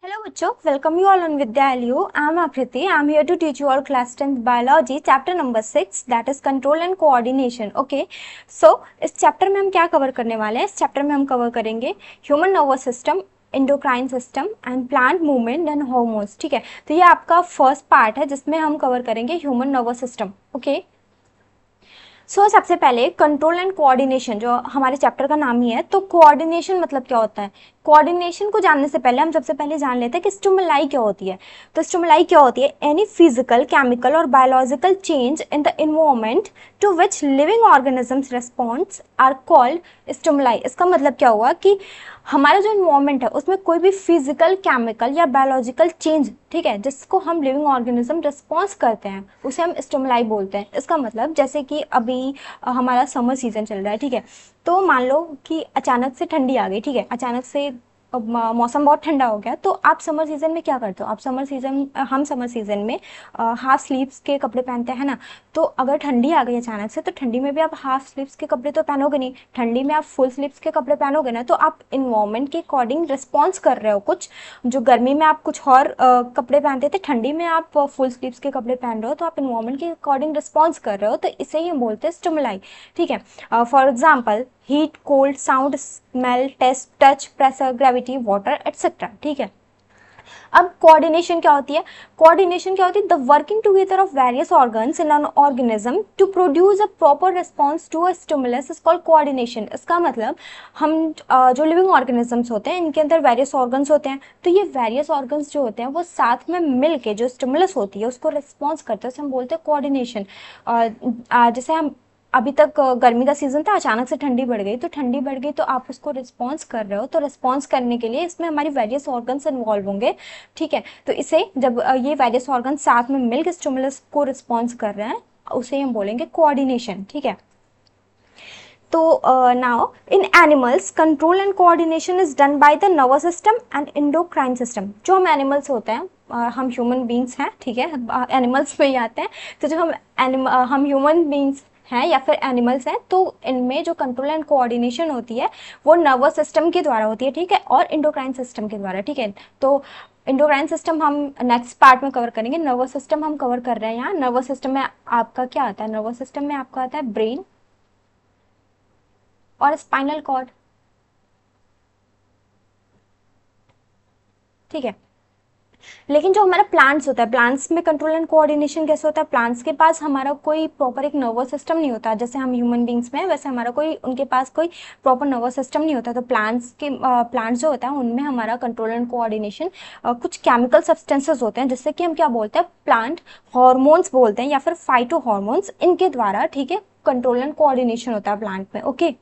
Hello बच्चों, welcome you all on Vidya LU. I am Apriti. I am here to teach you all class 10th biology chapter number 6 that is control and coordination. Okay, so इस chapter में हम क्या cover करने वाले हैं? इस chapter में हम कवर करेंगे human nervous system, endocrine system and plant movement and hormones. ठीक है, तो ये आपका फर्स्ट पार्ट है जिसमें हम कवर करेंगे ह्यूमन नर्वस सिस्टम. ओके, सबसे पहले कंट्रोल एंड कोऑर्डिनेशन, जो हमारे चैप्टर का नाम ही है. तो कोऑर्डिनेशन मतलब क्या होता है? कोऑर्डिनेशन को जानने से पहले हम सबसे पहले जान लेते हैं कि स्टिमुलाई क्या होती है. तो स्टिमुलाई क्या होती है? एनी फिजिकल, केमिकल और biological change in the environment to which living organisms response are called stimuli. इसका मतलब क्या हुआ कि हमारा जो इन्वायरमेंट है उसमें कोई भी फिजिकल, केमिकल या बायोलॉजिकल चेंज, ठीक है, जिसको हम लिविंग ऑर्गेनिज्म रिस्पॉन्स करते हैं उसे हम स्टिमुलाई बोलते हैं. इसका मतलब जैसे कि अभी हमारा समर सीजन चल रहा है, ठीक है, तो मान लो कि अचानक से ठंडी आ गई, ठीक है, अचानक से मौसम बहुत ठंडा हो गया. तो आप समर सीजन में क्या करते हो? हम समर सीजन में हाफ स्लीव्स के कपड़े पहनते हैं ना. तो अगर ठंडी आ गई अचानक से, तो ठंडी में भी आप हाफ स्लीव्स के कपड़े तो पहनोगे नहीं, ठंडी में आप फुल स्लीव्स के कपड़े पहनोगे ना. तो आप इन्वायरमेंट के अकॉर्डिंग रिस्पॉन्स कर रहे हो कुछ. जो गर्मी में आप कुछ और कपड़े पहनते थे, ठंडी में आप फुल स्लीव्स के कपड़े पहन रहे हो, तो आप इन्वायरमेंट के अकॉर्डिंग रिस्पॉन्स कर रहे हो. तो इसे ही हम बोलते हैं स्टिमुलाई. ठीक है, for example heat, cold, sound, smell, taste, touch, pressure, gravity, water etcetera. ठीक है, अब कोऑर्डिनेशन क्या होती है? कोऑर्डिनेशन क्या होती है? The working together of various organs in an organism to produce a proper response to a stimulus is called coordination. इसका मतलब हम जो लिविंग ऑर्गेनिजम्स होते हैं इनके अंदर वेरियस ऑर्गन्स होते हैं. तो ये वेरियस ऑर्गन्स जो होते हैं वो साथ में मिल के जो स्टिमुलस होती है उसको रिस्पॉन्स करते हैं, उसे हम बोलते हैं कोऑर्डिनेशन. जैसे हम अभी तक गर्मी का सीजन था, अचानक से ठंडी बढ़ गई, तो ठंडी बढ़ गई तो आप उसको रिस्पॉन्स कर रहे हो. तो रिस्पॉन्स करने के लिए इसमें हमारी वेरियस ऑर्गन्स इन्वॉल्व होंगे. ठीक है, तो इसे जब ये वेरियस ऑर्गन्स साथ में मिलकर स्टिमुलस को रिस्पॉन्स कर रहे हैं उसे हम बोलेंगे कोऑर्डिनेशन. ठीक है, तो now in animals control and coordination is done by the nervous system and endocrine system. जो हम एनिमल्स होते हैं, हम ह्यूमन बींग्स हैं, ठीक है, एनिमल्स में ही आते हैं. तो जो हम ह्यूमन बींग्स हैं या फिर एनिमल्स हैं, तो इनमें जो कंट्रोल एंड कोऑर्डिनेशन होती है वो नर्वस सिस्टम के द्वारा होती है. ठीक है, और इंडोक्राइन सिस्टम के द्वारा. ठीक है, तो इंडोक्राइन सिस्टम हम नेक्स्ट पार्ट में कवर करेंगे. नर्वस सिस्टम हम कवर कर रहे हैं यहाँ. नर्वस सिस्टम में आपका क्या आता है? नर्वस सिस्टम में आपका आता है ब्रेन और स्पाइनल कॉर्ड. ठीक है, लेकिन जो हमारा प्लांट्स होता है, प्लांट्स में कंट्रोल एंड कोऑर्डिनेशन कैसे होता है? प्लांट्स के पास हमारा कोई प्रॉपर एक नर्वस सिस्टम नहीं होता. जैसे हम ह्यूमन बींग्स में है वैसे हमारा कोई, उनके पास कोई प्रॉपर नर्वस सिस्टम नहीं होता. तो प्लांट्स जो होता है उनमें हमारा कंट्रोल एंड कोऑर्डिनेशन कुछ केमिकल सब्सटेंसेस होते हैं जिससे कि हम क्या बोलते हैं? प्लांट हॉर्मोन्स बोलते हैं या फिर फाइटो हॉर्मोन्स. इनके द्वारा, ठीक है, कंट्रोल एंड कोऑर्डिनेशन होता है प्लांट में. ओके,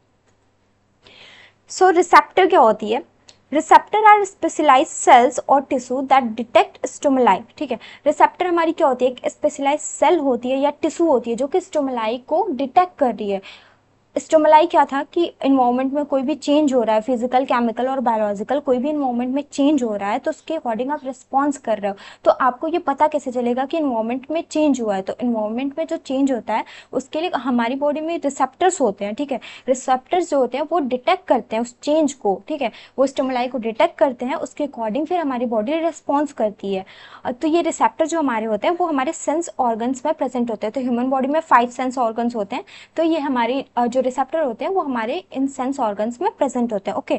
सो रिसेप्टर क्या होती है? रिसेप्टर आर स्पेशलाइज सेल्स और टिश्यू दैट डिटेक्ट स्टिमुलाई. ठीक है, रिसेप्टर हमारी क्या होती है? एक स्पेशलाइज सेल होती है या टिश्यू होती है जो कि स्टिमुलाई को डिटेक्ट कर रही है. स्टिमुलाई क्या था कि इन्वायरमेंट में कोई भी चेंज हो रहा है, फिजिकल, केमिकल और बायोलॉजिकल, कोई भी इन्वायरमेंट में चेंज हो रहा है तो उसके अकॉर्डिंग आप रिस्पॉन्स कर रहे हो. तो आपको ये पता कैसे चलेगा कि इन्वायरमेंट में चेंज हुआ है? तो इन्वायरमेंट में जो चेंज होता है उसके लिए हमारी बॉडी में रिसेप्टर्स होते हैं. ठीक है, रिसेप्टर्स जो होते हैं वो डिटेक्ट करते हैं उस चेंज को. ठीक है, वो स्टिमुलाई को डिटेक्ट करते हैं, उसके अकॉर्डिंग फिर हमारी बॉडी रिस्पॉन्स करती है. तो ये रिसेप्टर जो हमारे होते हैं वो हमारे सेंस ऑर्गन्स में प्रेजेंट होते हैं. तो ह्यूमन बॉडी में 5 सेंस ऑर्गन्स होते हैं. तो ये हमारी जो रिसेप्टर होते हैं वो हमारे इन सेंस ऑर्गन्स में प्रेजेंट होते हैं. ओके,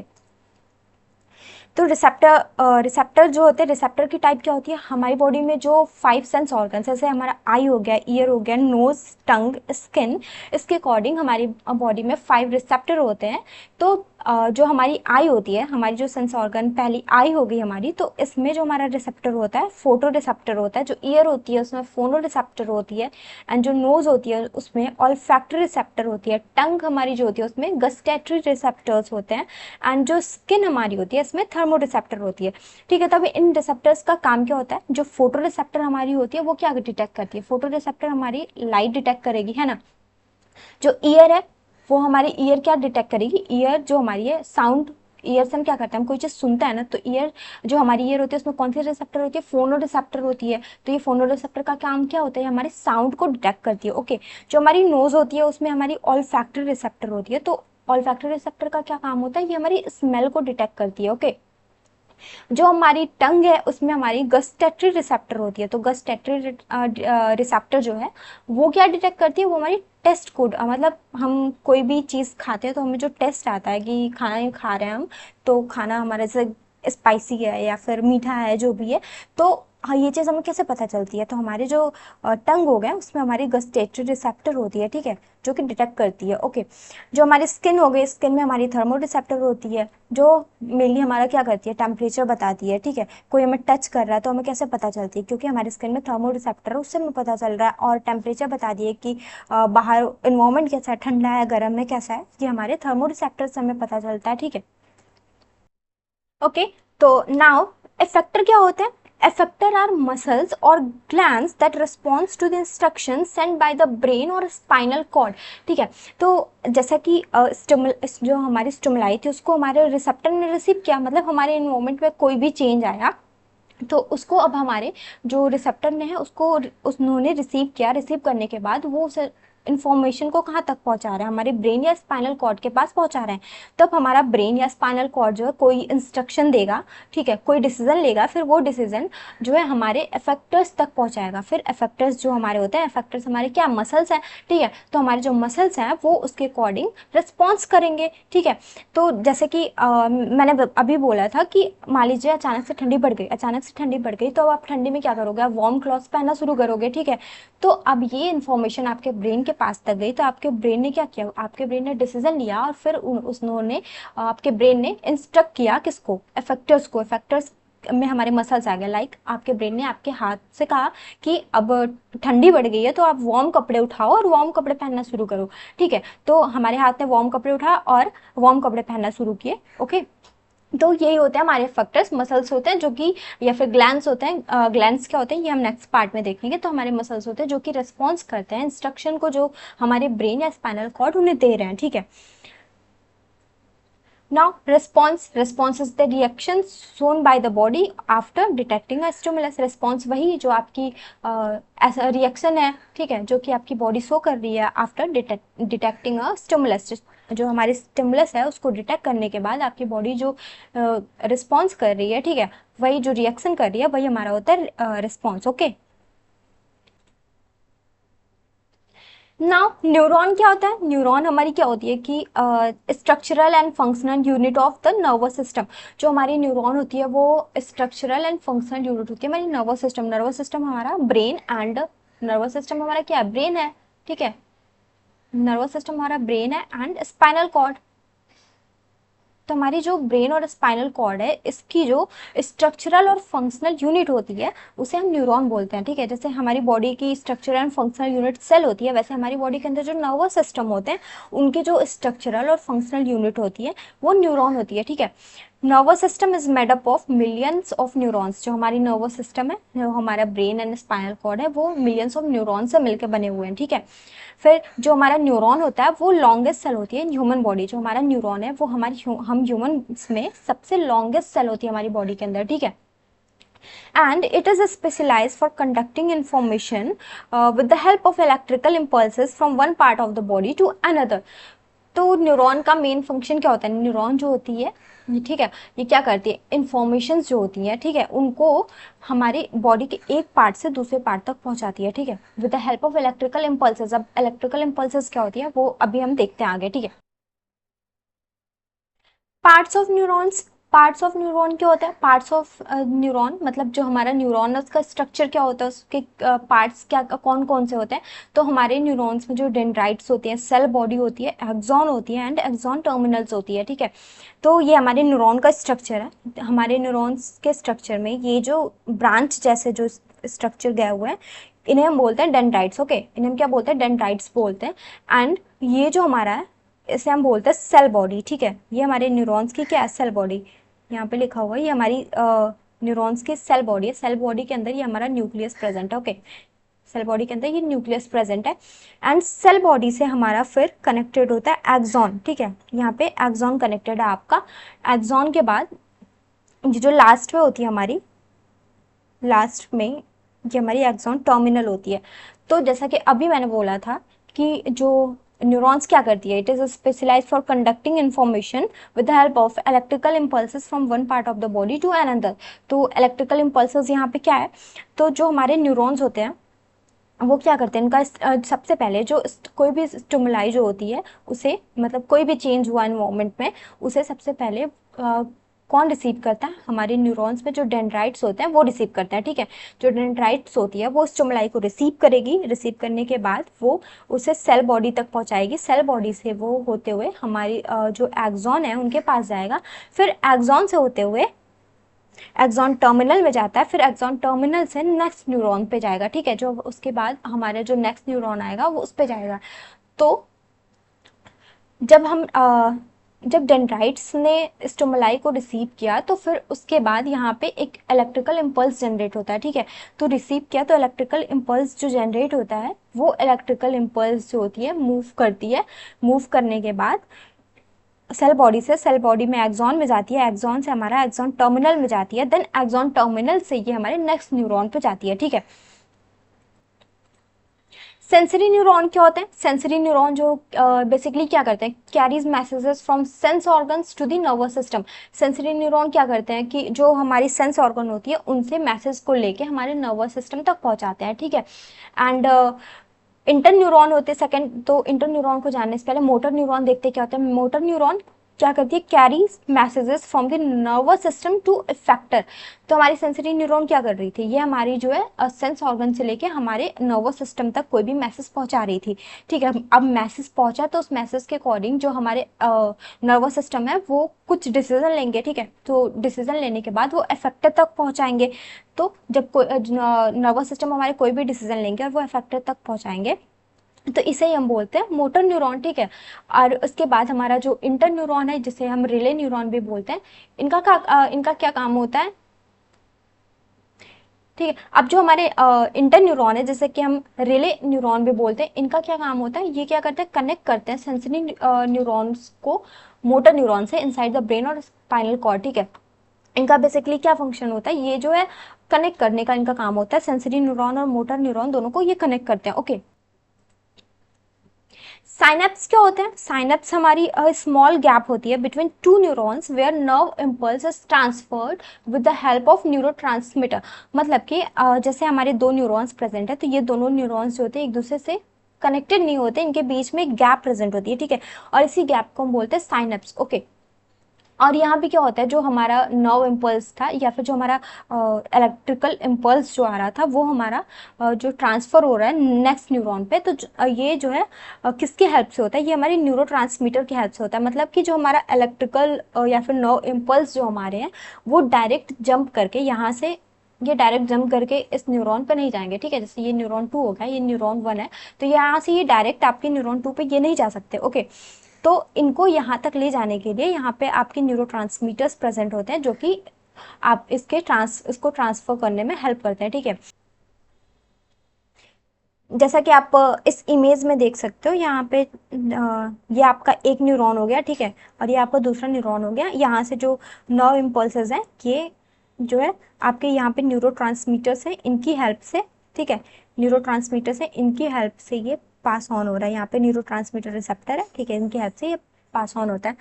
तो रिसेप्टर जो होते हैं, रिसेप्टर की टाइप क्या होती है? हमारी बॉडी में जो 5 सेंस ऑर्गन्स, जैसे हमारा आई हो गया, ईयर हो गया, नोज, टंग, स्किन, इसके अकॉर्डिंग हमारी बॉडी में 5 रिसेप्टर होते हैं. तो जो हमारी आई होती है, हमारी जो सेंस ऑर्गन, पहली आई हो गई हमारी, तो इसमें जो हमारा रिसेप्टर होता है फोटो रिसेप्टर होता है. जो ईयर होती है उसमें फोनो रिसेप्टर होती है. एंड जो नोज होती है उसमें ऑल्फैक्टरी रिसेप्टर होती है. टंग हमारी जो होती है उसमें गस्टैटरी रिसेप्टर्स होते हैं. एंड जो स्किन हमारी होती है इसमें थर्मो रिसेप्टर होती है. ठीक है, तब इन रिसेप्टर्स का काम क्या होता है? जो फोटो रिसेप्टर हमारी होती है वो क्या डिटेक्ट करती है? फोटो रिसेप्टर हमारी लाइट डिटेक्ट करेगी, है ना. जो ईयर है वो हमारी ईयर क्या डिटेक्ट करेगी? ईयर जो हमारी है साउंड, ईयर से हम क्या करते हैं? हम कोई चीज सुनते हैं ना, तो ईयर, जो हमारी ईयर होती है उसमें कौन सी रिसेप्टर होती है? फोनो रिसेप्टर होती है. तो ये फोनो रिसेप्टर का काम क्या होता है? हमारे साउंड को डिटेक्ट करती है. ओके, जो हमारी नोज होती है उसमें हमारी ऑल्फैक्टरी रिसेप्टर होती है. तो ऑल्फैक्टरी रिसेप्टर का क्या काम होता है? ये हमारी स्मेल को डिटेक्ट करती है. ओके, जो हमारी टंग है उसमें हमारी गस्टेटरी रिसेप्टर होती है। तो गस्टेटरी रिसेप्टर जो है वो क्या डिटेक्ट करती है, वो हमारी टेस्ट कोड, मतलब हम कोई भी चीज़ खाते हैं तो हमें जो टेस्ट आता है कि खाना खा रहे हैं हम, तो खाना हमारे से स्पाइसी है या फिर मीठा है जो भी है, तो हाँ ये चीज़ हमें कैसे पता चलती है, तो हमारे जो टंग हो गए उसमें हमारी गस्टेटरी रिसेप्टर होती है, ठीक है, जो कि डिटेक्ट करती है। ओके, जो हमारी स्किन हो गई, स्किन में हमारी थर्मो रिसेप्टर होती है, जो मेनली हमारा क्या करती है, टेम्परेचर बताती है, ठीक है। कोई हमें टच कर रहा है तो हमें कैसे पता चलती है, क्योंकि हमारी स्किन में थर्मो रिसेप्टर है, उससे हमें पता चल रहा है। और टेम्परेचर बता दिए कि बाहर इन्वायरमेंट कैसा है, ठंडा है गर्म है कैसा है, ये हमारे थर्मो रिसेप्टर से हमें पता चलता है, ठीक है। ओके, तो नाउ इफेक्टर क्या होते हैं? effector are muscles or glands that responds to the instructions sent by the brain or spinal cord, ठीक है। तो जैसा कि जो हमारी स्टिमुलाई थी उसको हमारे रिसेप्टर ने रिसीव किया, मतलब हमारे इन्वायरमेंट में कोई भी चेंज आया तो उसको अब हमारे जो रिसेप्टर ने है उसको उन्होंने रिसीव किया, रिसीव करने के बाद वो उस इन्फॉर्मेशन को कहाँ तक पहुंचा रहा है, हमारे ब्रेन या स्पाइनल कॉर्ड के पास पहुंचा रहे हैं। तब हमारा ब्रेन या स्पाइनल कॉर्ड जो है कोई इंस्ट्रक्शन देगा, ठीक है, कोई डिसीजन लेगा, फिर वो डिसीजन जो है हमारे एफेक्टर्स तक पहुंचाएगा। फिर एफेक्टर्स जो हमारे होते हैं, एफेक्टर्स हमारे क्या मसल्स हैं, ठीक है, तो हमारे जो मसल्स हैं वो उसके अकॉर्डिंग रिस्पॉन्स करेंगे, ठीक है। तो जैसे कि मैंने अभी बोला था कि मान लीजिए अचानक से ठंडी बढ़ गई, अचानक से ठंडी बढ़ गई, तो अब आप ठंडी में क्या करोगे, आप वार्म क्लॉथ्स पहनना शुरू करोगे, ठीक है। तो अब ये इन्फॉर्मेशन आपके ब्रेन के पास तक गई, तो आपके ब्रेन ने क्या किया, आपके ब्रेन ने डिसीजन लिया और फिर उन्होंने आपके ब्रेन ने इंस्ट्रक्ट किया किसको, इफेक्टर्स को। इफेक्टर्स में हमारे मसल्स आ गए, लाइक आपके ब्रेन ने आपके हाथ से कहा कि अब ठंडी बढ़ गई है तो आप वार्म कपड़े उठाओ और वार्म कपड़े पहनना शुरू करो, ठीक है। तो हमारे हाथ ने वार्म कपड़े उठाया और वार्म कपड़े पहनना शुरू किए। ओके, तो यही होते हैं हमारे फैक्टर्स, मसल्स होते हैं जो कि, या फिर ग्लैंड्स होते हैं। ग्लैंड्स क्या होते हैं ये हम नेक्स्ट पार्ट में देखेंगे। तो हमारे मसल्स होते हैं जो कि रेस्पॉन्स करते हैं इंस्ट्रक्शन को जो हमारे ब्रेन या स्पाइनल कॉर्ड उन्हें दे रहे हैं, ठीक है। Now, response is the reaction shown by the body after detecting a stimulus. Response वही जो आपकी ऐसा रिएक्शन है, ठीक है, जो कि आपकी बॉडी शो कर रही है आफ्टर डिटेक्टिंग अ स्टिमुलस। जो हमारी स्टिमुलस है उसको डिटेक्ट करने के बाद आपकी बॉडी जो रिस्पॉन्स कर रही है, ठीक है, वही जो रिएक्शन कर रही है वही हमारा होता है रिस्पॉन्स। ओके, नाउ न्यूरॉन क्या होता है? न्यूरॉन हमारी क्या होती है कि structural and functional unit of the nervous system. जो हमारी न्यूरॉन होती है वो स्ट्रक्चरल एंड फंक्शनल यूनिट होती है हमारी नर्वस सिस्टम। नर्वस सिस्टम हमारा ब्रेन एंड नर्वस सिस्टम हमारा क्या है, ब्रेन है, ठीक है। नर्वस सिस्टम हमारा ब्रेन है एंड स्पाइनल कॉर्ड। तो हमारी जो ब्रेन और स्पाइनल कॉर्ड है इसकी जो स्ट्रक्चरल और फंक्शनल यूनिट होती है उसे हम न्यूरॉन बोलते हैं, ठीक है। जैसे हमारी बॉडी की structural and functional unit cell होती है, वैसे हमारी बॉडी के अंदर जो नर्वस सिस्टम होते हैं उनकी जो स्ट्रक्चरल और फंक्शनल यूनिट होती है वो न्यूरॉन होती है, ठीक है। Nervous system is made up of millions of neurons. जो हमारी नर्वस सिस्टम है, जो हमारा ब्रेन एंड स्पाइनल कॉर्ड है, वो मिलियंस ऑफ न्यूरॉन से मिलकर बने हुए हैं, ठीक है। फिर जो हमारा न्यूरॉन होता है वो लॉन्गेस्ट सेल होती है इन ह्यूमन बॉडी। जो हमारा न्यूरॉन है वो हमारी हम ह्यूमन में सबसे लॉन्गेस्ट सेल होती है हमारी बॉडी के अंदर, ठीक है। And it is specialized for conducting information with the help of electrical impulses from one part of the body to another. तो न्यूरॉन का मेन फंक्शन क्या होता है? न्यूरॉन जो होती है, ठीक है, ये क्या करती है, इंफॉर्मेशन जो होती है, ठीक है, उनको हमारी बॉडी के एक पार्ट से दूसरे पार्ट तक पहुंचाती है, ठीक है, with the help of electrical impulses. अब इलेक्ट्रिकल इम्पल्सेस क्या होती है वो अभी हम देखते हैं आगे, ठीक है। Parts of neurons, parts of neuron क्या होता है? पार्ट्स ऑफ न्यूरॉन मतलब जो हमारा न्यूरॉन है उसका स्ट्रक्चर क्या होता है, उसके पार्ट्स क्या कौन कौन से होते हैं? तो हमारे न्यूरॉन्स में जो डेंड्राइट्स होती हैं, सेल बॉडी होती है, एक्सॉन होती है एंड एक्सॉन टर्मिनल्स होती है, ठीक है। तो ये हमारे न्यूरॉन का स्ट्रक्चर है। हमारे न्यूरॉन्स के स्ट्रक्चर में ये जो ब्रांच जैसे जो स्ट्रक्चर गया हुआ है इन्हें हम बोलते हैं डेंड्राइट्स। ओके, इन्हें हम क्या बोलते हैं? डेंड्राइट्स बोलते हैं। एंड ये जो हमारा है इसे हम बोलते हैं सेल बॉडी, ठीक है। ये हमारे न्यूरॉन्स की क्या है? Cell body. यहाँ पे लिखा हुआ है ये हमारी न्यूरॉन्स की सेल बॉडी है। सेल बॉडी के अंदर ये हमारा न्यूक्लियस प्रेजेंट है। ओके, सेल बॉडी के अंदर ये न्यूक्लियस प्रेजेंट है एंड सेल बॉडी से हमारा फिर कनेक्टेड होता है एक्सॉन, ठीक है। यहाँ पे एक्सॉन कनेक्टेड है आपका। एक्सॉन के बाद ये जो लास्ट में होती है हमारी, लास्ट में ये हमारी एक्सॉन टर्मिनल होती है। तो जैसा कि अभी मैंने बोला था कि जो न्यूरॉन्स क्या करती है, it is specialise for conducting information with the help of electrical impulses from one part of the body to another. तो इलेक्ट्रिकल इम्पल्सेस यहाँ पे क्या है, तो जो हमारे न्यूरॉन्स होते हैं वो क्या करते हैं, इनका सबसे पहले जो कोई भी स्टिमुलाई जो होती है उसे, मतलब कोई भी चेंज हुआ इन्वायरमेंट में, उसे सबसे पहले कौन रिसीव करता है, हमारे न्यूरॉन्स में जो डेंड्राइट्स होते हैं वो रिसीव करते हैं, ठीक है। जो डेंड्राइट्स होती है वो स्टिमुलाई को रिसीव करेगी, रिसीव करने के बाद वो उसे सेल बॉडी तक पहुंचाएगी, सेल बॉडी से वो होते हुए हमारी जो एक्सॉन है उनके पास जाएगा, फिर एक्सॉन से होते हुए एक्सॉन टर्मिनल में जाता है, फिर एक्सॉन टर्मिनल से नेक्स्ट न्यूरॉन पे जाएगा, ठीक है। जो उसके बाद हमारे जो नेक्स्ट न्यूरॉन आएगा वो उस पे जाएगा। तो जब हम जब डेंड्राइट्स ने स्टिमुलाई को रिसीव किया तो फिर उसके बाद यहाँ पे एक इलेक्ट्रिकल इम्पल्स जनरेट होता है, ठीक है। तो रिसीव किया तो इलेक्ट्रिकल इम्पल्स जो जनरेट होता है वो इलेक्ट्रिकल इम्पल्स जो होती है मूव करती है, मूव करने के बाद सेल बॉडी से, सेल बॉडी में एक्सॉन में जाती है, एक्सॉन से हमारा एक्सॉन टर्मिनल में जाती है, देन एक्सॉन टर्मिनल से ये हमारे नेक्स्ट न्यूरॉन पे जाती है, ठीक है। सेंसरी न्यूरॉन क्या होते हैं, सेंसरी न्यूरॉन जो बेसिकली क्या करते हैं, carries messages from sense organs to the nervous system. Sensory neuron क्या करते हैं कि जो हमारी सेंस ऑर्गन होती है उनसे मैसेज को लेके हमारे नर्वस सिस्टम तक पहुंचाते हैं, ठीक है। एंड इंटर न्यूरॉन होते हैं सेकंड। तो इंटर न्यूरॉन को जानने से पहले मोटर न्यूरॉन देखते क्या होता है। मोटर न्यूरॉन क्या करती है, carries messages from the nervous system to effector. तो हमारी सेंसरी न्यूरॉन क्या कर रही थी, ये हमारी जो है सेंस ऑर्गन से लेके हमारे नर्वस सिस्टम तक कोई भी मैसेज पहुंचा रही थी, ठीक है। अब मैसेज पहुंचा तो उस मैसेज के अकॉर्डिंग जो हमारे नर्वस सिस्टम है वो कुछ डिसीजन लेंगे, ठीक है। तो डिसीजन लेने के बाद वो इफेक्टर तक पहुंचाएंगे। तो जब कोई नर्वस सिस्टम हमारे कोई भी डिसीजन लेंगे और वो इफेक्टर तक पहुंचाएंगे तो इसे ही हम बोलते हैं मोटर न्यूरॉन, ठीक है। और उसके बाद हमारा जो इंटर न्यूरॉन है जिसे हम रिले न्यूरॉन भी बोलते हैं, इनका क्या काम होता है, ठीक है। अब जो हमारे इंटर न्यूरॉन है जैसे कि हम रिले न्यूरॉन भी बोलते हैं, इनका क्या काम होता है, ये क्या करते हैं, कनेक्ट करते हैं सेंसरी न्यूरॉन्स को मोटर न्यूरॉन से इनसाइड द ब्रेन और स्पाइनल कॉर्ड, ठीक है। इनका बेसिकली क्या फंक्शन होता है, ये जो है कनेक्ट करने का इनका काम होता है, सेंसरी न्यूरॉन और मोटर न्यूरॉन दोनों को ये कनेक्ट करते हैं, ओके। साइनेप्स क्या होते हैं, साइनेप्स हमारी स्मॉल गैप होती है between two neurons where nerve impulse is transferred with the help of neurotransmitter. मतलब कि जैसे हमारे दो न्यूरॉन्स प्रेजेंट है तो ये दोनों न्यूरॉन्स जो होते हैं एक दूसरे से कनेक्टेड नहीं होते, इनके बीच में एक गैप प्रेजेंट होती है, ठीक है। और इसी गैप को हम बोलते हैं साइनेप्स, ओके। और यहाँ पे क्या होता है, जो हमारा नर्व इम्पल्स था या फिर जो हमारा इलेक्ट्रिकल इम्पल्स जो आ रहा था वो हमारा जो ट्रांसफर हो रहा है नेक्स्ट न्यूरॉन पे, तो ये जो है किसके हेल्प से होता है, ये हमारे न्यूरोट्रांसमीटर की हेल्प से होता है। मतलब कि जो हमारा इलेक्ट्रिकल या फिर नर्व इम्पल्स जो हमारे हैं वो डायरेक्ट जंप करके यहाँ से, ये डायरेक्ट जंप करके इस न्यूरॉन पे नहीं जाएंगे, ठीक है। जैसे ये न्यूरॉन 2 हो गया, ये न्यूरॉन 1 है, तो यहाँ से ये डायरेक्ट आपके न्यूरॉन 2 पे ये नहीं जा सकते, ओके। तो इनको यहाँ तक ले जाने के लिए यहाँ पे आपके न्यूरोट्रांसमीटर्स प्रेजेंट होते हैं जो कि आप इसको ट्रांसफर करने में हेल्प करते हैं, ठीक है। जैसा कि आप इस इमेज में देख सकते हो यहाँ पे ये आपका एक न्यूरॉन हो गया, ठीक है। और ये आपका दूसरा न्यूरॉन हो गया, यहाँ से जो नर्व इम्पल्सेस हैं ये जो है आपके यहाँ पे न्यूरोट्रांसमीटर्स हैं, इनकी हेल्प से, ठीक है। न्यूरोट्रांसमीटर्स हैं, इनकी हेल्प से ये पास ऑन हो रहा है, यहाँ पे न्यूरोट्रांसमीटर रिसेप्टर है, ठीक है, इनकी हेल्प से ये पास ऑन होता है।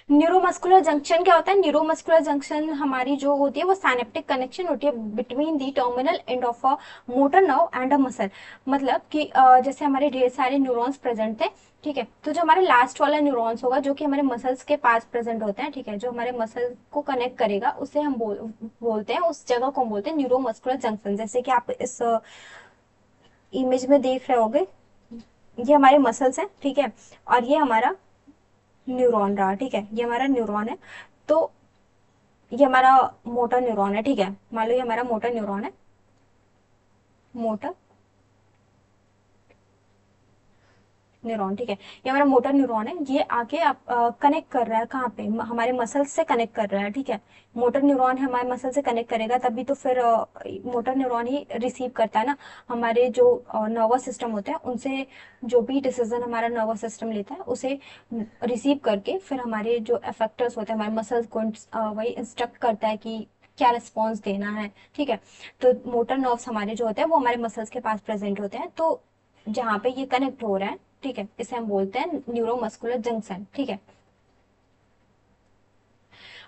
न्यूरोमस्कुलर जंक्शन क्या होता है, न्यूरोमस्कुलर जंक्शन हमारी जो होती है वो साइनेप्टिक कनेक्शन होती है between the terminal end of a motor nerve and a muscle. मतलब कि जैसे हमारे ढेर सारे न्यूरॉन्स प्रेजेंट थे, ठीक है। तो जो हमारे लास्ट वाला न्यूरॉन्स होगा जो कि हमारे मसल्स के पास प्रेजेंट होते हैं, ठीक है, जो हमारे मसल को कनेक्ट करेगा उसे हम बोलते हैं, उस जगह को हम बोलते हैं न्यूरोमस्कुलर जंक्शन। जैसे कि आप इस इमेज में देख रहे होंगे, ये हमारे मसल्स हैं, ठीक है, और ये हमारा न्यूरॉन रहा, ठीक है, ये हमारा न्यूरॉन है। तो ये हमारा मोटर न्यूरॉन है, ठीक है, मान लो ये हमारा मोटर न्यूरॉन है, मोटर न्यूरॉन, ठीक है, ये हमारा मोटर न्यूरॉन है। ये आके आप कनेक्ट कर रहा है कहाँ पे, हमारे मसल से कनेक्ट कर रहा है, ठीक है। मोटर न्यूरॉन है हमारे मसल से कनेक्ट करेगा तभी तो फिर मोटर न्यूरॉन ही रिसीव करता है ना हमारे जो नर्वस सिस्टम होते हैं उनसे, जो भी डिसीजन हमारा नर्वस सिस्टम लेता है उसे रिसीव करके फिर हमारे जो इफेक्टर्स होते हैं हमारे मसल्स को वही इंस्ट्रक्ट करता है कि क्या रिस्पॉन्स देना है, ठीक है। तो मोटर नर्व्स हमारे जो होते हैं वो हमारे मसल्स के पास प्रेजेंट होते हैं। तो जहाँ पे ये कनेक्ट हो रहा है, ठीक है, इसे हम बोलते हैं न्यूरोमस्कुलर जंक्शन, ठीक है।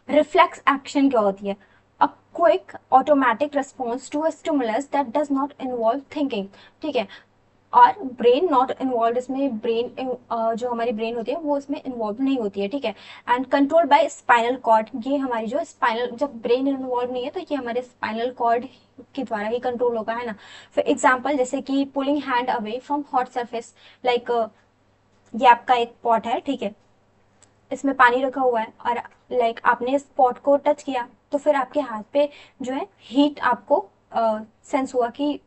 रिफ्लेक्स एक्शन क्या होती है? A quick automatic response to a stimulus that does not involve thinking, ठीक है। और ब्रेन नॉट इन्वॉल्व, इसमें ब्रेन जो हमारी ब्रेन होती है वो इसमें इन्वॉल्व नहीं होती है, ठीक है। And control by spinal cord, ये हमारी जो स्पाइनल, जब ब्रेन इन्वॉल्व नहीं है तो ये हमारे स्पाइनल कॉर्ड के द्वारा ही कंट्रोल होगा, है ना। फॉर एग्जाम्पल जैसे कि pulling hand away from hot surface, like ये आपका एक पॉट है, ठीक है, इसमें पानी रखा हुआ है और लाइक आपने इस पॉट को टच किया तो फिर आपके हाथ पे जो है हीट आपको सेंस हुआ कि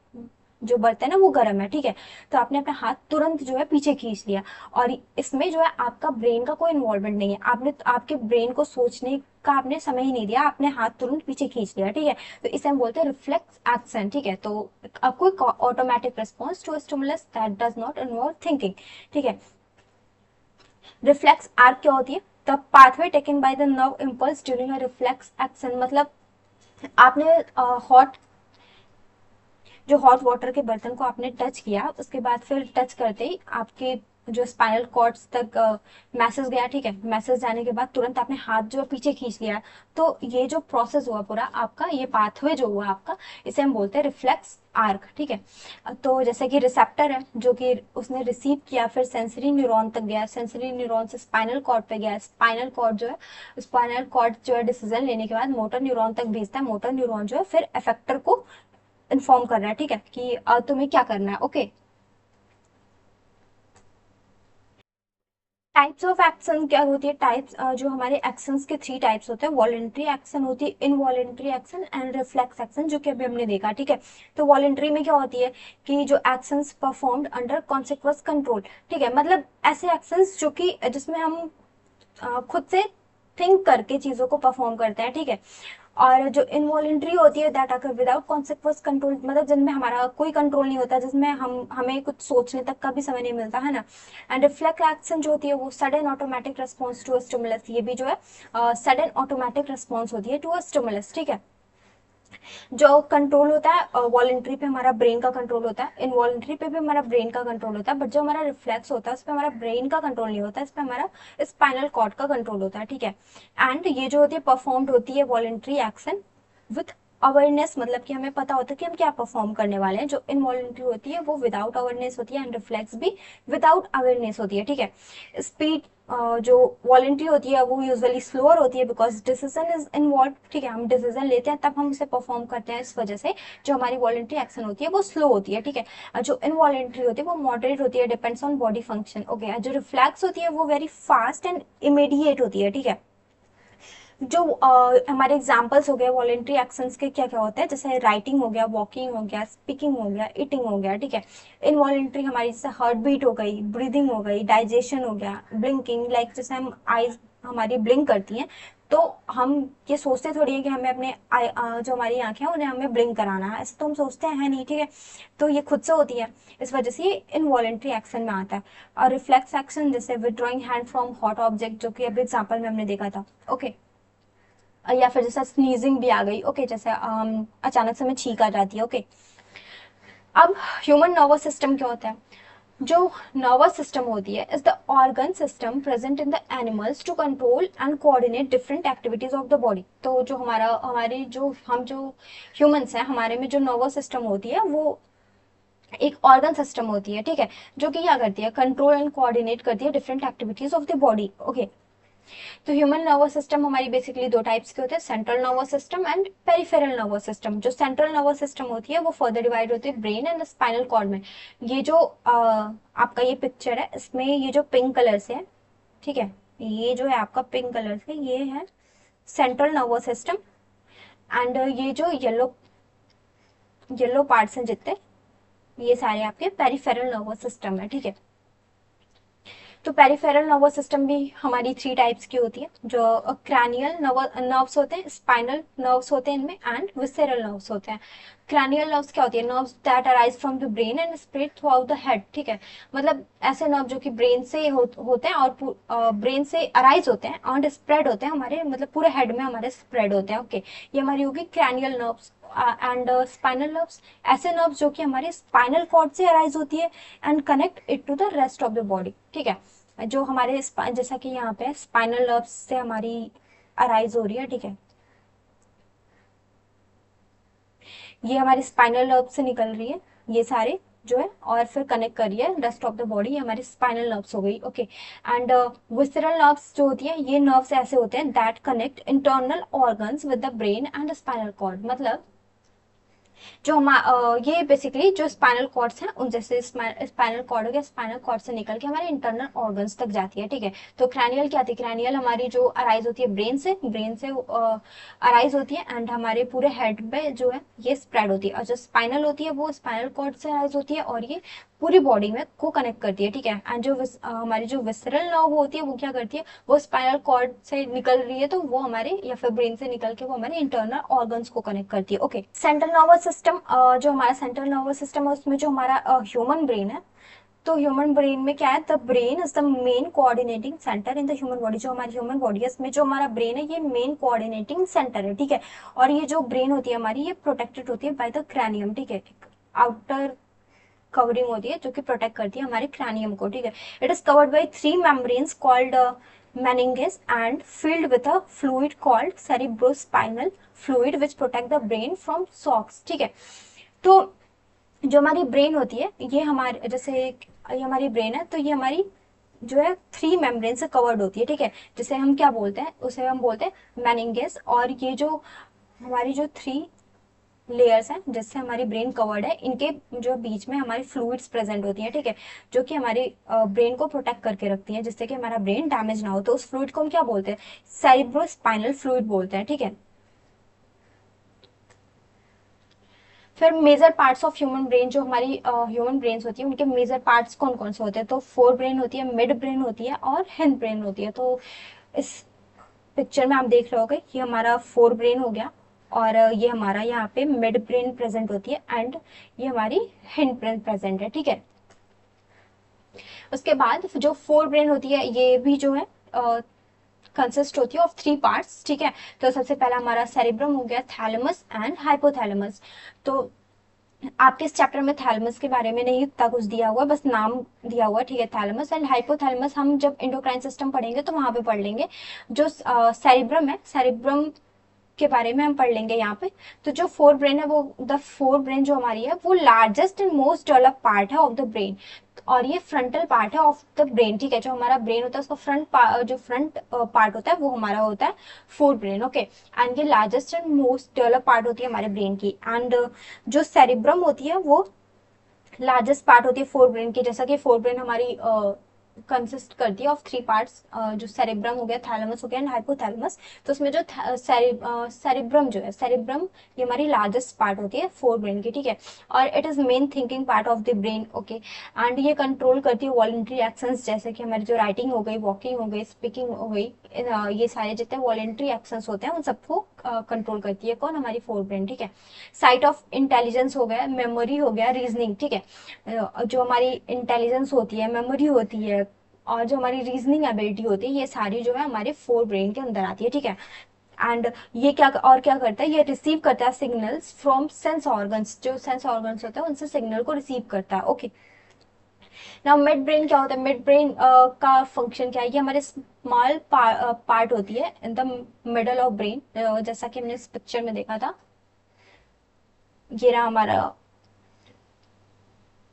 जो बर्तन है ना वो गर्म है, ठीक है। तो आपने अपना हाथ तुरंत जो है पीछे खींच लिया, और इसमें जो है आपका ब्रेन का कोई इन्वॉल्वमेंट नहीं है, आपने आपके ब्रेन को सोचने का आपने समय ही नहीं दिया, आपने हाथ तुरंत पीछे खींच लिया, ठीक है। तो इसे हम बोलते हैं रिफ्लेक्स एक्शन, ठीक है। तो आपको automatic response to stimulus that does not involve thinking, ठीक है। रिफ्लेक्स आर्क क्या होती है? The pathway taken by the nerve impulse during a reflex action, मतलब आपने हॉट जो हॉट वाटर के बर्तन को आपने टच किया, उसके बाद फिर टच करते ही आपके जो स्पाइनल कॉर्ड्स तक मैसेज गया, ठीक है। मैसेज जाने के बाद तुरंत आपने हाथ जो पीछे खींच लिया, तो ये जो प्रोसेस हुआ पूरा आपका, ये पाथवे जो हुआ आपका, इसे हम बोलते हैं रिफ्लेक्स आर्क, ठीक है। तो जैसे कि रिसेप्टर है जो कि उसने रिसीव किया, फिर सेंसरी न्यूरॉन तक गया, सेंसरी न्यूरॉन से स्पाइनल कॉर्ड पे गया, स्पाइनल कॉर्ड जो है, स्पाइनल कॉर्ड जो है डिसीजन लेने के बाद मोटर न्यूरॉन तक भेजता है, मोटर न्यूरॉन जो है फिर इफेक्टर को इन्फॉर्म कर रहा है, ठीक है, कि तुम्हें क्या करना है, ओके। टाइप्स ऑफ एक्शन क्या होती है? टाइप्स जो हमारे एक्शंस के थ्री टाइप्स होते हैं, वॉलेंट्री एक्शन होती है, involuntary action and reflex action, जो कि अभी हमने देखा, ठीक है। तो वॉलेंट्री में क्या होती है कि जो actions performed under consequence control, ठीक है, मतलब ऐसे एक्शंस जो कि जिसमें हम खुद से थिंक करके चीजों को परफॉर्म करते हैं, ठीक है। और जो इनवॉलेंट्री होती है that occur without consequence control, मतलब जिनमें हमारा कोई कंट्रोल नहीं होता, जिसमें हमें कुछ सोचने तक का भी समय नहीं मिलता, है ना। एंड रिफ्लेक्स एक्शन जो होती है वो sudden automatic response to a stimulus, ये भी जो है सडन ऑटोमेटिक रिस्पॉन्स होती है टू अ स्टिमुलस, ठीक है। जो कंट्रोल होता है वॉलेंट्री पे हमारा ब्रेन का कंट्रोल होता है, इनवॉलेंट्री पे भी हमारा ब्रेन का कंट्रोल होता है, बट जो हमारा रिफ्लेक्स होता है उस पर हमारा ब्रेन का कंट्रोल नहीं होता, इस पर हमारा स्पाइनल कॉर्ड का कंट्रोल होता है, ठीक है। एंड ये जो होती है परफॉर्म्ड होती है वॉलेंट्री एक्शन विथ अवेयरनेस, मतलब कि हमें पता होता है कि हम क्या परफॉर्म करने वाले हैं। जो इनवॉलेंट्री होती है वो विदाउट अवेयरनेस होती है, एंड रिफ्लेक्स भी विदाउट अवेयरनेस होती है, ठीक है। स्पीड जो वॉलेंट्री होती है वो यूजुअली स्लोअर होती है बिकॉज डिसीजन इज इन्वॉल्व, ठीक है, हम डिसीजन लेते हैं तब हम उसे परफॉर्म करते हैं, इस वजह से जो हमारी वॉलेंट्री एक्शन होती है वो स्लो होती है, ठीक है। जो इनवॉलेंट्री होती है वो मॉडरेट होती है, depends on body function, okay. जो रिफ्लेक्स होती है वो वेरी फास्ट एंड इमीडिएट होती है, ठीक है। जो हमारे एग्जाम्पल्स हो गए वॉलेंट्री एक्शंस के, क्या क्या होते हैं, जैसे राइटिंग हो गया, वॉकिंग हो गया, स्पीकिंग हो गया, ईटिंग हो गया, ठीक है। इनवॉलेंट्री हमारी जैसे हार्ट बीट हो गई, ब्रीदिंग हो गई, डाइजेशन हो गया, ब्लिंकिंग, लाइक जैसे हम आईज हमारी ब्लिंक करती हैं, तो हम ये सोचते थोड़ी है कि हमें अपने जो हमारी आंखें हैं उन्हें हमें ब्लिंक कराना है, ऐसे तो हम सोचते हैं नहीं, ठीक है। तो ये खुद से होती है, इस वजह से ये इनवॉलेंट्री एक्शन में आता है। और रिफ्लेक्स एक्शन जैसे withdrawing hand from hot object, जो कि अभी एग्जाम्पल में हमने देखा था, ओके। या फिर जैसे स्नीजिंग भी आ गई, ओके, जैसे अचानक से हमें छींक आ जाती है, ओके। अब ह्यूमन नर्वस सिस्टम क्या होता है? जो नर्वस सिस्टम होती है is the organ system present in the animals to control and coordinate different activities of the body. तो जो हमारी जो ह्यूमंस हैं, हमारे में जो नर्वस सिस्टम होती है वो एक ऑर्गन सिस्टम होती है, ठीक है, जो कि क्या करती है, कंट्रोल एंड कोऑर्डिनेट करती है different activities of the body, okay. तो ह्यूमन नर्वस सिस्टम हमारी बेसिकली दो टाइप्स के होते हैं, central nervous system and peripheral nervous system. जो सेंट्रल नर्वस सिस्टम होती है वो फर्दर डिवाइड होती है ब्रेन एंड स्पाइनल कॉर्ड में। ये जो आपका ये पिक्चर है, इसमें ये जो पिंक कलर से है, ठीक है, ये जो है आपका पिंक कलर से, ये है सेंट्रल नर्वस सिस्टम। एंड ये जो येलो येलो पार्ट्स हैं जितने, ये सारे आपके पेरिफेरल नर्वस सिस्टम है, ठीक है। तो पेरिफेरल नर्वस सिस्टम भी हमारी थ्री टाइप्स की होती है, जो क्रैनियल नर्व्स होते हैं, स्पाइनल नर्व्स होते हैं इनमें, एंड विसेरल नर्व्स होते हैं। क्रैनियल नर्व्स क्या होती है? Nerves that arise from the brain and spread through out the head, ठीक है, मतलब ऐसे नर्व जो कि ब्रेन से होते हैं और ब्रेन से अराइज होते हैं और स्प्रेड होते हैं हमारे, मतलब पूरे हेड में हमारे स्प्रेड होते हैं, ओके। ये हमारी होगी cranial nerves and spinal nerves, ऐसे नर्व्स जो कि हमारे स्पाइनल कॉर्ड से अराइज होती है and connect it to the rest of the body, ठीक है। जो हमारे जैसा कि यहाँ पे स्पाइनल नर्व्स से हमारी अराइज हो रही है, ठीक है, ये हमारी स्पाइनल नर्व से निकल रही है ये सारे जो है, और फिर कनेक्ट कर रही है रेस्ट ऑफ द बॉडी, ये हमारी स्पाइनल नर्व्स हो गई, ओके। एंड विसरल नर्व्स जो होती है, ये नर्व्स ऐसे होते हैं that connect internal organs with the brain and spinal cord, मतलब जो ये बेसिकली जो स्पाइनल कॉर्ड्स हैं उन जैसे स्पाइनल कॉर्ड हो गया, स्पाइनल कॉर्ड से निकल के हमारे इंटरनल ऑर्गन्स तक जाती है, ठीक है। तो क्रैनियल क्या आती है, क्रैनियल हमारी जो अराइज होती है ब्रेन से अराइज होती है एंड हमारे पूरे हेड पे जो है ये स्प्रेड होती है, और जो स्पाइनल होती है वो स्पाइनल कॉर्ड से अराइज होती है और ये पूरी बॉडी में को कनेक्ट करती है, ठीक है। एंड जो हमारी जो विसरल नर्व होती है वो क्या करती है, वो स्पाइनल कॉर्ड से निकल रही है तो वो हमारे या फिर ब्रेन से निकल के वो हमारे इंटरनल ऑर्गन्स को कनेक्ट करती है, ओके। सेंट्रल नर्वस सिस्टम, जो हमारा सेंट्रल नर्वस सिस्टम है उसमें जो हमारा ह्यूमन ब्रेन है, तो ह्यूमन ब्रेन में क्या है, the brain is the main coordinating centre in the human body, जो हमारी ह्यूमन बॉडी है इसमें जो हमारा ब्रेन है ये मेन कोऑर्डिनेटिंग सेंटर है, ठीक है। और ये जो ब्रेन होती है हमारी ये प्रोटेक्टेड होती है बाय द क्रैनियम, ठीक है, आउटर कवरिंग होती है जो कि प्रोटेक्ट करती है हमारे क्रैनियम को, ठीक है। It is covered by 3 membranes called meninges and filled with a fluid called cerebrospinal fluid which protect the brain from shocks, ठीक है। तो जो हमारी ब्रेन होती है ये हमारे जैसे ये हमारी ब्रेन है, तो ये हमारी जो है 3 मेम्ब्रेन से कवर्ड होती है, ठीक है, जिसे हम क्या बोलते हैं, उसे हम बोलते हैं मेनिंगेस। और ये जो हमारी जो 3 लेयर्स हैं जिससे हमारी ब्रेन कवर्ड है, इनके जो बीच में हमारी फ्लूइड्स प्रेजेंट होती है, ठीक है, जो कि हमारी ब्रेन को प्रोटेक्ट करके रखती है जिससे कि हमारा ब्रेन डैमेज ना हो। तो उस फ्लूइड को हम क्या बोलते हैं, सेरिब्रोस्पाइनल फ्लूइड बोलते हैं, ठीक है। फिर major parts of human brain, जो हमारी ह्यूमन ब्रेन्स होती है उनके मेजर पार्ट्स कौन कौन से होते हैं, तो फोर ब्रेन होती है, मिड ब्रेन होती है और हिंड ब्रेन होती है। तो इस पिक्चर में आप देख रहे होगे ये हमारा फोर ब्रेन हो गया, और ये हमारा यहाँ पे मिड ब्रेन प्रेजेंट होती है एंड ये हमारी हिंड ब्रेन प्रेजेंट है, ठीक है। उसके बाद जो फोर ब्रेन होती है ये भी जो है कंसिस्ट होती है ऑफ 3 पार्ट्स, ठीक है। तो सबसे पहला हमारा सेरिब्रम हो गया, थैलेमस एंड हाइपोथैलेमस। तो आपके इस चैप्टर में थैलेमस के बारे में नहीं इतना कुछ दिया हुआ, बस नाम दिया हुआ, ठीक है। थैलेमस एंड हाइपोथैलेमस हम जब एंडोक्राइन सिस्टम पढ़ेंगे तो वहां पे पढ़ लेंगे। जो सेरिब्रम है, सेरिब्रम के बारे में हम पढ़ लेंगे यहाँ पे। तो जो फोर ब्रेन है वो द फोर ब्रेन जो हमारी है वो largest and most develop part है ऑफ द ब्रेन, और ये फ्रंटल पार्ट है ऑफ द ब्रेन, ठीक है। जो हमारा ब्रेन होता है उसका जो फ्रंट पार्ट होता है वो हमारा होता है फोर ब्रेन, ओके। एंड ये largest and most develop part होती है हमारे ब्रेन की। एंड जो सेरिब्रम होती है वो लार्जेस्ट पार्ट होती है फोर ब्रेन की, जैसा कि फोर ब्रेन हमारी कंसिस्ट करती है ऑफ 3 पार्ट्स, जो सेरिब्रम हो गया, थैलेमस हो गया एंड हाइपोथैलेमस। तो उसमें जो सेरिब्रम जो है, सेरिब्रम ये हमारी लार्जेस्ट पार्ट होती है फोर ब्रेन की, ठीक है। और it is main thinking part of the brain, okay. And ये कंट्रोल करती है वॉलेंट्री एक्शंस, जैसे कि हमारी जो राइटिंग हो गई, वॉकिंग हो गई, स्पीकिंग हो गई, ये सारे जितने वॉलेंट्री एक्शंस होते हैं उन सबको कंट्रोल करती है कौन, हमारी फोर ब्रेन, ठीक है। साइट ऑफ इंटेलिजेंस हो गया, मेमोरी हो गया, रीजनिंग, ठीक है। जो हमारी इंटेलिजेंस होती है, मेमोरी होती है और जो हमारी रीजनिंग एबिलिटी होती है, ये सारी जो है हमारे फोर ब्रेन के अंदर आती है, ठीक है। एंड ये क्या करता है, ये रिसीव करता है सिग्नल्स फ्रॉम सेंस ऑर्गन्स, जो सेंस ऑर्गन्स होते हैं उनसे सिग्नल को रिसीव करता है, ओके। नाउ मिड ब्रेन क्या होता है, मिड ब्रेन का फंक्शन क्या है, ये हमारे स्मॉल पार्ट होती है in the middle of brain, जैसा कि हमने इस पिक्चर में देखा था, ये रहा हमारा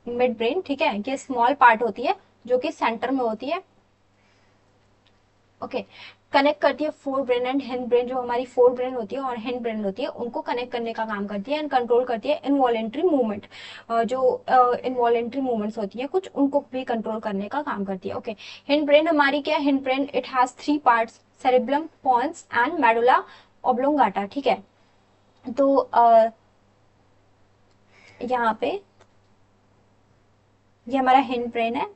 मिड ब्रेन, ठीक है। ये स्मॉल पार्ट होती है जो कि सेंटर में होती है, ओके। कनेक्ट करती है fore brain and hind brain, जो हमारी फोर ब्रेन होती है और हिंड ब्रेन होती है उनको कनेक्ट करने का काम करती है एंड कंट्रोल करती है इनवॉलेंट्री मूवमेंट, जो इनवॉलेंट्री मूवमेंट्स होती है कुछ उनको भी कंट्रोल करने का काम करती है, ओके। हिंड ब्रेन हमारी क्या है, hind brain it has 3 parts, cerebrum, pons and medulla oblongata, ठीक है। तो यहाँ पे ये हमारा हिंड ब्रेन है,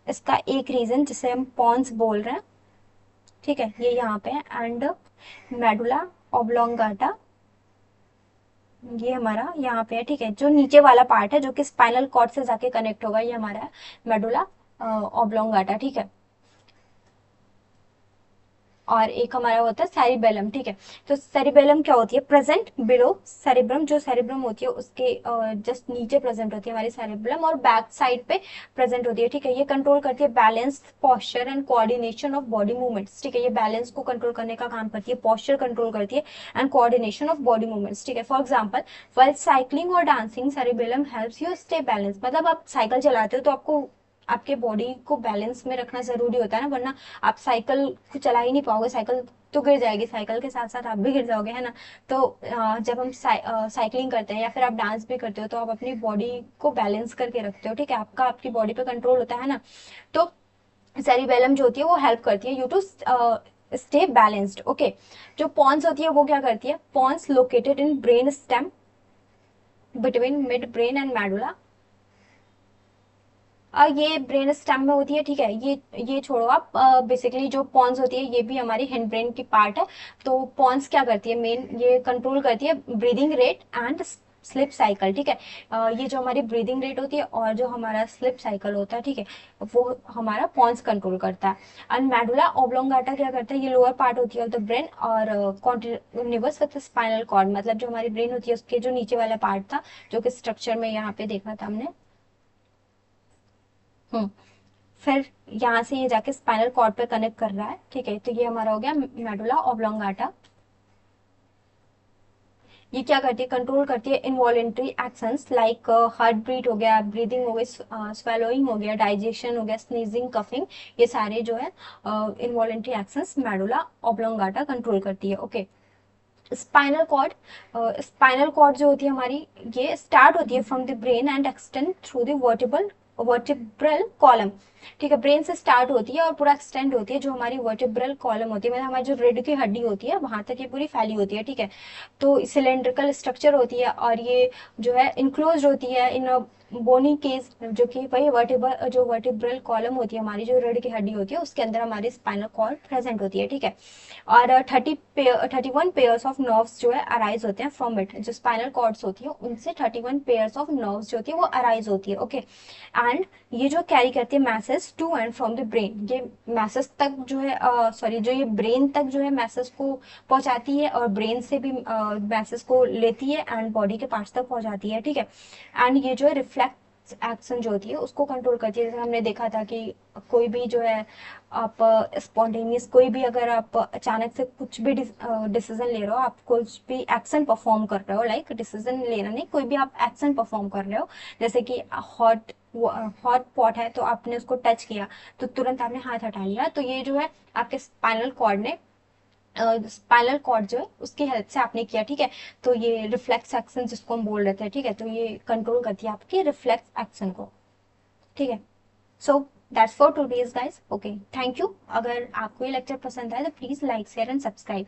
इसका एक रीजन जिसे हम पॉन्स बोल रहे हैं, ठीक है, ये यहाँ पे है। एंड मेडुला ऑब्लोंगाटा ये हमारा यहाँ पे है, ठीक है। जो नीचे वाला पार्ट है जो कि स्पाइनल कॉर्ड से जाके कनेक्ट होगा, ये हमारा है मेडुला ऑब्लोंगाटा, ठीक है। और एक हमारा होता है सेरिबेलम, ठीक है। तो सेरिबेलम क्या होती है, प्रेजेंट बिलो सेरिब्रम, जो सेरिब्रम होती है उसके जस्ट नीचे प्रेजेंट होती है हमारी सेरिबेलम, और बैक साइड पे प्रेजेंट होती है, ठीक है। ये कंट्रोल करती है balance, posture and coordination of body movements, ठीक है। ये बैलेंस को कंट्रोल करने का काम करती है, पोस्चर कंट्रोल करती है and coordination of body movements, ठीक है। फॉर एग्जाम्पल व्हाइल साइक्लिंग और dancing cerebellum helps you stay balance, मतलब आप साइकिल चलाते हो तो आपको आपके बॉडी को बैलेंस में रखना जरूरी होता है ना, वरना आप साइकिल को चला ही नहीं पाओगे, साइकिल तो गिर जाएगी, साइकिल के साथ साथ आप भी गिर जाओगे, है ना। तो जब हम साइकिलिंग करते हैं या फिर आप डांस भी करते हो तो आप अपनी बॉडी को बैलेंस करके रखते हो, ठीक है। आपका आपकी बॉडी पे कंट्रोल होता है ना। तो सेरिबेलम जो होती है वो हेल्प करती है you to stay balanced, okay. जो पॉन्स होती है वो क्या करती है, pons located in brain stem between mid brain and medulla, ये ब्रेन स्टेम में होती है, ठीक है। ये छोड़ो आप, बेसिकली जो पॉन्स होती है ये भी हमारी हिंड ब्रेन की पार्ट है। तो पॉन्स क्या करती है, मेन ये कंट्रोल करती है breathing rate and sleep cycle, ठीक है। ये जो हमारी ब्रीदिंग रेट होती है और जो हमारा स्लिप साइकिल होता है, ठीक है, वो हमारा पॉन्स कंट्रोल करता है। एंड मेडुला ऑब्लोंगाटा क्या करता है, ये लोअर पार्ट होती है ऑफ द ब्रेन और कॉन्टिन्यूअस विद स्पाइनल कॉर्ड, मतलब जो हमारी ब्रेन होती है उसके जो नीचे वाला पार्ट था, जो कि स्ट्रक्चर में यहाँ पे देखा था हमने। हम्म फिर यहाँ से ये जाके स्पाइनल कॉर्ड पे कनेक्ट कर रहा है, ठीक है। तो ये हमारा हो गया मेडुला ऑब्लोंगाटा। ये क्या करती है, कंट्रोल करती है involuntary actions like heart beat हो गया, ब्रीदिंग हो गई, स्वेलोइंग हो गया, डाइजेशन हो गया, स्नीजिंग, कफिंग, ये सारे जो है involuntary actions medulla oblongata control करती है, ओके। स्पाइनल कॉर्ड, स्पाइनल कॉर्ड जो होती है हमारी, ये स्टार्ट होती है from the brain and extend through the vertebral column, ठीक है। ब्रेन से स्टार्ट होती है और पूरा एक्सटेंड होती है, जो हमारी वर्टिब्रल कॉलम होती है, मतलब हमारी जो रीढ़ की हड्डी होती है वहां तक ये पूरी फैली होती है, ठीक है। तो सिलेंड्रिकल स्ट्रक्चर होती है और ये जो है इनक्लोज होती है इन बोनी केस, जो कि वही वर्टिब्रल कॉलम होती है हमारी, जो रीढ़ की हड्डी होती है उसके अंदर हमारी स्पाइनल कॉर्ड प्रेजेंट होती है, ठीक है। और 31 पेयर्स ऑफ नर्व्स जो है अराइज होते हैं फ्रॉम इट, जो स्पाइनल कॉर्ड्स होती है उनसे 31 पेयर्स ऑफ नर्व्स जो होती है वो अराइज होती है, ओके। एंड ये जो कैरी करती है message to and from the brain, ये मैसेज तक जो है सॉरी जो ये ब्रेन तक जो है मैसेज को पहुंचाती है और ब्रेन से भी मैसेज को लेती है एंड बॉडी के पार्ट्स तक पहुंचाती है, ठीक है। एंड ये जो है रिफ्लेक्ट एक्शन जो होती है उसको कंट्रोल करती है, जैसे हमने देखा था कि कोई भी जो है आप स्पॉन्टेनियस कोई भी अगर आप अचानक से कुछ भी डिसीजन ले रहे हो, आप कुछ भी एक्शन परफॉर्म कर रहे हो, लाइक डिसीजन लेना नहीं, कोई भी आप एक्शन परफॉर्म कर रहे हो, जैसे कि हॉट पॉट है तो आपने उसको टच किया तो तुरंत आपने हाथ हटा लिया, तो ये जो है आपके स्पाइनल कॉर्ड ने स्पाइनल कॉर्ड जो है उसकी हेल्प से आपने किया, ठीक है। तो ये रिफ्लेक्स एक्शन जिसको हम बोल रहे थे, ठीक है, तो ये कंट्रोल करती है आपके रिफ्लेक्स एक्शन को, ठीक है। So that's for today's guys, okay, thank you. अगर आपको ये लेक्चर पसंद आए तो please like share and subscribe.